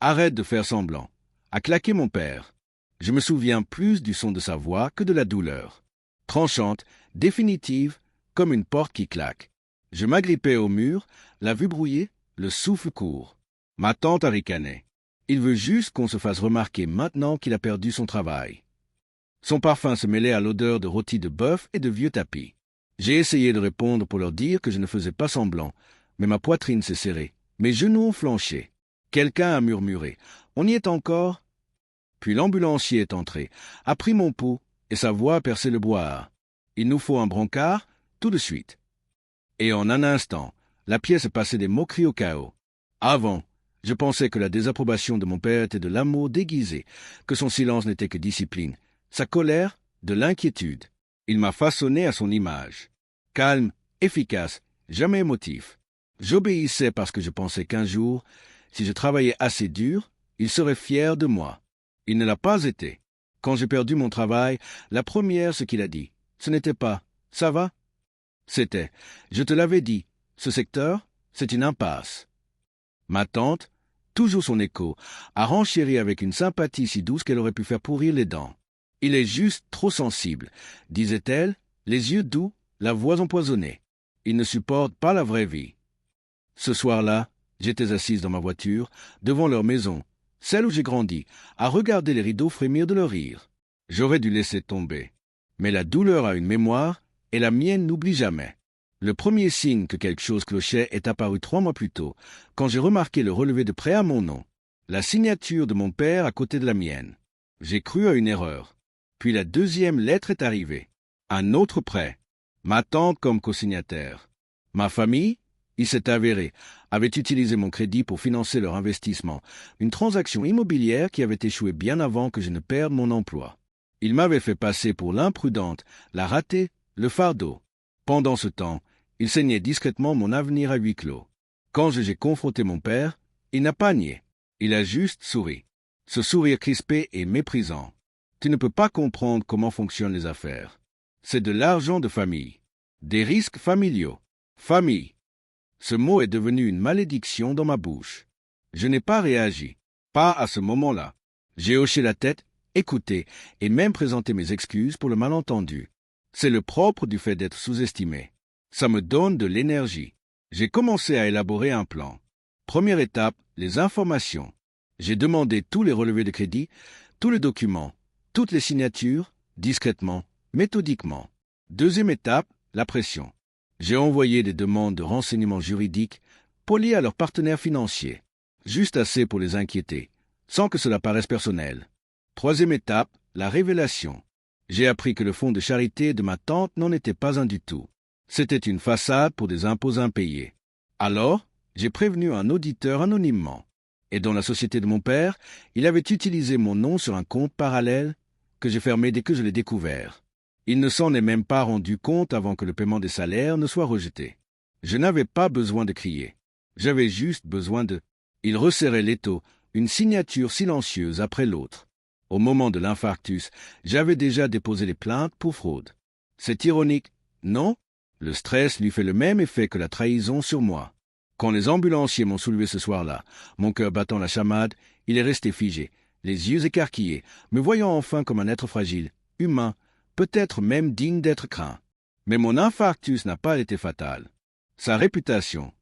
Arrête de faire semblant, a claqué mon père. Je me souviens plus du son de sa voix que de la douleur. Tranchante, définitive, comme une porte qui claque. Je m'agrippais au mur, la vue brouillée, le souffle court. Ma tante a ricané. Il veut juste qu'on se fasse remarquer maintenant qu'il a perdu son travail. Son parfum se mêlait à l'odeur de rôti de bœuf et de vieux tapis. J'ai essayé de répondre pour leur dire que je ne faisais pas semblant, mais ma poitrine s'est serrée, mes genoux ont flanché. Quelqu'un a murmuré « On y est encore ?» Puis l'ambulancier est entré, a pris mon pot, et sa voix a percé le bois. « Il nous faut un brancard, tout de suite. » Et en un instant, la pièce est passée des moqueries au chaos. Avant, je pensais que la désapprobation de mon père était de l'amour déguisé, que son silence n'était que discipline, sa colère, de l'inquiétude. Il m'a façonné à son image. Calme, efficace, jamais émotif. J'obéissais parce que je pensais qu'un jour, si je travaillais assez dur, il serait fier de moi. Il ne l'a pas été. Quand j'ai perdu mon travail, la première ce qu'il a dit, ce n'était pas « ça va ?» C'était « je te l'avais dit, ce secteur, c'est une impasse. » Ma tante, toujours son écho, a renchéri avec une sympathie si douce qu'elle aurait pu faire pourrir les dents. « Il est juste trop sensible, » disait-elle, les yeux doux, la voix empoisonnée. « Il ne supporte pas la vraie vie. » Ce soir-là, j'étais assise dans ma voiture, devant leur maison, celle où j'ai grandi, à regarder les rideaux frémir de leur rire. J'aurais dû laisser tomber. Mais la douleur a une mémoire, et la mienne n'oublie jamais. Le premier signe que quelque chose clochait est apparu 3 mois plus tôt, quand j'ai remarqué le relevé de prêt à mon nom, la signature de mon père à côté de la mienne. J'ai cru à une erreur. Puis la deuxième lettre est arrivée. Un autre prêt. Ma tante comme co-signataire. Ma famille, il s'est avéré, avait utilisé mon crédit pour financer leur investissement, une transaction immobilière qui avait échoué bien avant que je ne perde mon emploi. Ils m'avaient fait passer pour l'imprudente, la ratée, le fardeau. Pendant ce temps, il saignait discrètement mon avenir à huis clos. Quand j'ai confronté mon père, il n'a pas nié. Il a juste souri. Ce sourire crispé et méprisant. Tu ne peux pas comprendre comment fonctionnent les affaires. C'est de l'argent de famille. Des risques familiaux. Famille. Ce mot est devenu une malédiction dans ma bouche. Je n'ai pas réagi. Pas à ce moment-là. J'ai hoché la tête, écouté et même présenté mes excuses pour le malentendu. C'est le propre du fait d'être sous-estimé. Ça me donne de l'énergie. J'ai commencé à élaborer un plan. Première étape, les informations. J'ai demandé tous les relevés de crédit, tous les documents, toutes les signatures, discrètement, méthodiquement. Deuxième étape, la pression. J'ai envoyé des demandes de renseignements juridiques polies à leurs partenaires financiers, juste assez pour les inquiéter, sans que cela paraisse personnel. Troisième étape, la révélation. J'ai appris que le fonds de charité de ma tante n'en était pas un du tout. C'était une façade pour des impôts impayés. Alors, j'ai prévenu un auditeur anonymement. Et dans la société de mon père, il avait utilisé mon nom sur un compte parallèle que j'ai fermé dès que je l'ai découvert. Il ne s'en est même pas rendu compte avant que le paiement des salaires ne soit rejeté. Je n'avais pas besoin de crier. J'avais juste besoin de... Il resserrait l'étau, une signature silencieuse après l'autre. Au moment de l'infarctus, j'avais déjà déposé les plaintes pour fraude. C'est ironique, non? Le stress lui fait le même effet que la trahison sur moi. Quand les ambulanciers m'ont soulevé ce soir-là, mon cœur battant la chamade, il est resté figé, les yeux écarquillés, me voyant enfin comme un être fragile, humain, peut-être même digne d'être craint. Mais mon infarctus n'a pas été fatal. Sa réputation,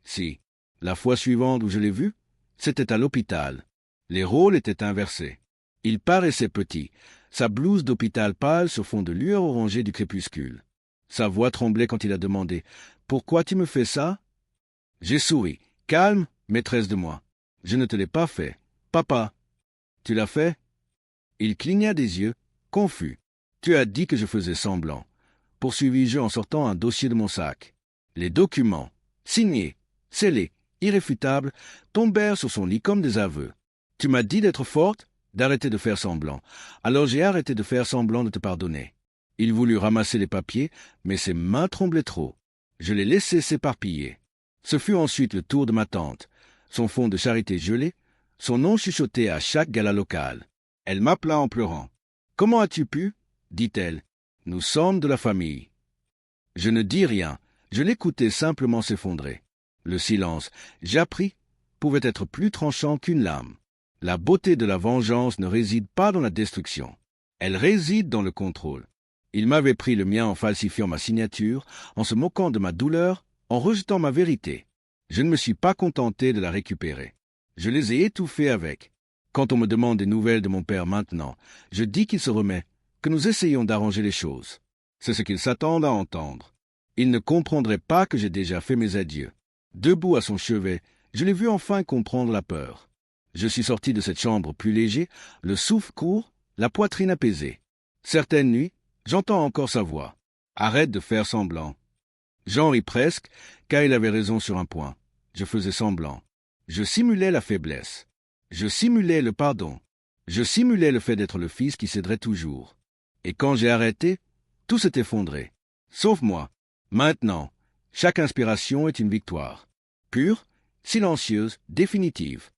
si, la fois suivante où je l'ai vu, c'était à l'hôpital. Les rôles étaient inversés. Il paraissait petit, sa blouse d'hôpital pâle sur fond de lueur orangée du crépuscule. Sa voix tremblait quand il a demandé « Pourquoi tu me fais ça ?» J'ai souri. « Calme, maîtresse de moi. Je ne te l'ai pas fait. Papa. Tu l'as fait ?» Il cligna des yeux, confus. « Tu as dit que je faisais semblant. » Poursuivis-je en sortant un dossier de mon sac. Les documents, signés, scellés, irréfutables, tombèrent sur son lit comme des aveux. « Tu m'as dit d'être forte, d'arrêter de faire semblant. Alors j'ai arrêté de faire semblant de te pardonner. » Il voulut ramasser les papiers, mais ses mains tremblaient trop. Je les laissai s'éparpiller. Ce fut ensuite le tour de ma tante. Son fonds de charité gelé, son nom chuchoté à chaque gala local. Elle m'appela en pleurant. « Comment as-tu pu ?» dit-elle. « Nous sommes de la famille. » Je ne dis rien, je l'écoutais simplement s'effondrer. Le silence, j'appris, pouvait être plus tranchant qu'une lame. La beauté de la vengeance ne réside pas dans la destruction. Elle réside dans le contrôle. Il m'avait pris le mien en falsifiant ma signature, en se moquant de ma douleur, en rejetant ma vérité. Je ne me suis pas contenté de la récupérer. Je les ai étouffés avec. Quand on me demande des nouvelles de mon père maintenant, je dis qu'il se remet, que nous essayons d'arranger les choses. C'est ce qu'ils s'attendent à entendre. Ils ne comprendraient pas que j'ai déjà fait mes adieux. Debout à son chevet, je l'ai vu enfin comprendre la peur. Je suis sorti de cette chambre plus léger, le souffle court, la poitrine apaisée. Certaines nuits, j'entends encore sa voix. Arrête de faire semblant. J'en ris presque, car il avait raison sur un point. Je faisais semblant. Je simulais la faiblesse. Je simulais le pardon. Je simulais le fait d'être le fils qui céderait toujours. Et quand j'ai arrêté, tout s'est effondré. Sauf moi. Maintenant, chaque inspiration est une victoire. Pure, silencieuse, définitive.